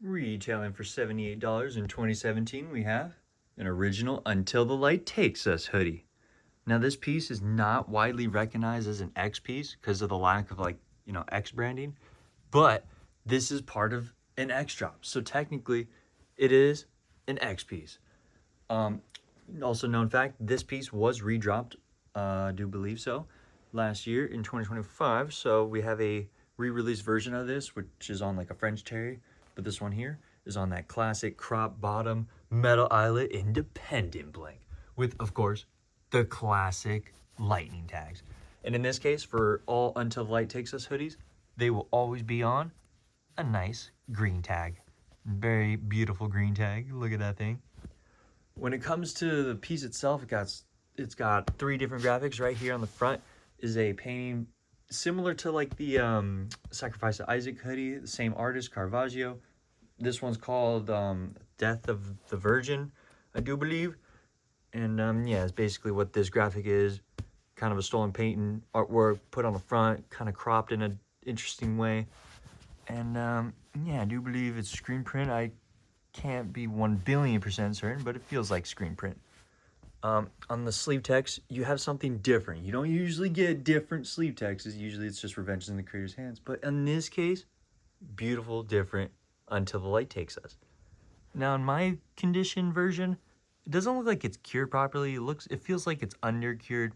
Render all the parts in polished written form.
Retailing for $78 in 2017, we have an original Until the Light Takes Us hoodie. Now, this piece is not widely recognized as an X piece because of the lack of X branding, but this is part of an X drop. So technically, it is an X piece. Also known fact, this piece was redropped, I do believe so, last year in 2025. So we have a re-released version of this, which is on like a French terry. But this one here is on that classic crop bottom metal eyelet independent blank with, of course, the classic lightning tags. And in this case, for all Until the Light Takes Us hoodies, they will always be on a nice green tag. Very beautiful green tag. Look at that thing. When it comes to the piece itself, it's got three different graphics. Right here on the front is a painting similar to like the Sacrifice of Isaac hoodie, the same artist, Caravaggio. This one's called Death of the Virgin, I do believe. And yeah, it's basically what this graphic is. Kind of a stolen painting artwork put on the front, kind of cropped in an interesting way. And yeah, I do believe it's screen print. I can't be 1,000,000,000% certain, but it feels like screen print. On the sleeve text, you have something different. You don't usually get different sleeve texts. Usually it's just Revenge in the Creator's Hands. But in this case, beautiful, different, Until the Light Takes Us. Now, in my condition version, it doesn't look like it's cured properly. It feels like it's under-cured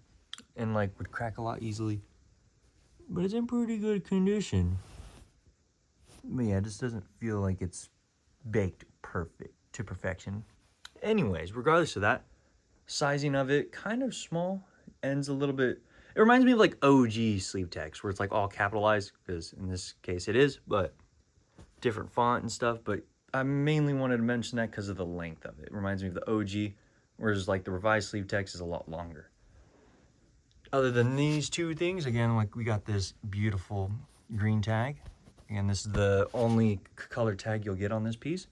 and like would crack a lot easily. But it's in pretty good condition. But yeah, it just doesn't feel like it's baked to perfection. Anyways, regardless of that, sizing of it, kind of small, ends a little bit. It reminds me of like OG sleeve text, where it's like all capitalized, because in this case it is, but different font and stuff. But I mainly wanted to mention that because of the length of it. It reminds me of the OG, whereas like the revised sleeve text is a lot longer. Other than these two things, again, like we got this beautiful green tag. Again, this is the only color tag you'll get on this piece.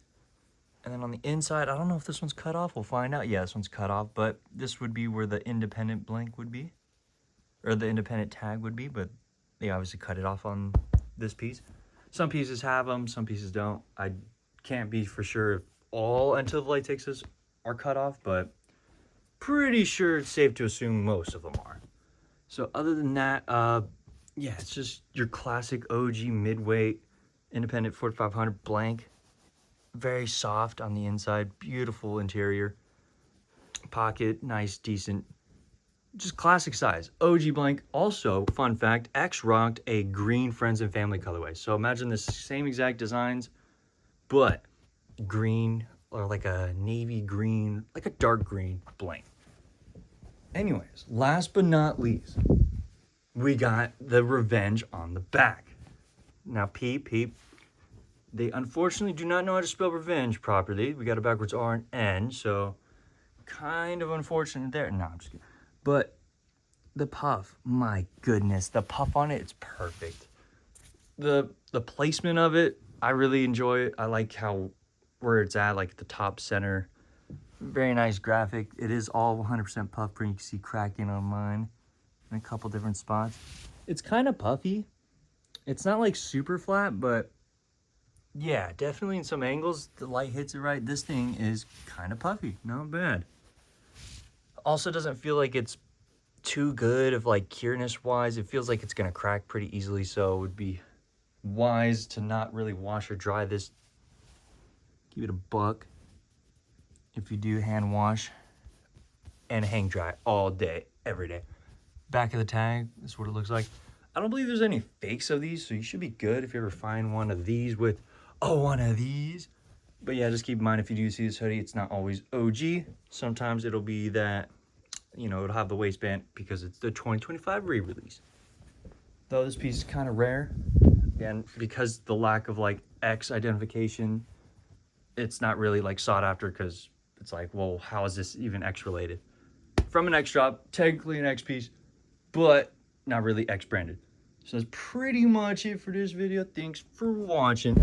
And then on the inside, I don't know if this one's cut off. We'll find out. Yeah, this one's cut off, but this would be where the independent blank would be, or the independent tag would be, but they obviously cut it off on this piece. Some pieces have them, some pieces don't. I can't be for sure if all Until the Light Takes Us are cut off, but pretty sure it's safe to assume most of them are. So other than that, yeah, it's just your classic OG midweight independent 4500 blank. Very soft on the inside, beautiful interior. Pocket, nice, decent, just classic size. OG blank. Also, fun fact, X rocked a green Friends and Family colorway. So imagine the same exact designs, but green or like a navy green, like a dark green blank. Anyways, last but not least, we got the Revenge on the back. Now, peep. They unfortunately do not know how to spell revenge properly. We got a backwards R and N, so kind of unfortunate there. No, I'm just kidding. But the puff, my goodness, the puff on it's perfect. The placement of it, I really enjoy it. I like where it's at, like the top center. Very nice graphic. It is all 100% puff print. You can see cracking on mine in a couple different spots. It's kind of puffy. It's not like super flat, but yeah, definitely in some angles, the light hits it right. This thing is kind of puffy, not bad. Also doesn't feel like it's too good of like cureness wise. It feels like it's gonna crack pretty easily, so it would be wise to not really wash or dry this. Give it a buck if you do hand wash and hang dry all day, every day. Back of the tag, this is what it looks like. I don't believe there's any fakes of these, so you should be good if you ever find one of these with one of these. But yeah, just keep in mind, if you do see this hoodie, it's not always OG. Sometimes it'll be that, it'll have the waistband because it's the 2025 re-release. Though this piece is kind of rare, again, because the lack of like X identification, it's not really like sought after, because it's like, well, how is this even X related? From an X drop, technically an X piece, but not really X branded. So that's pretty much it for this video. Thanks for watching.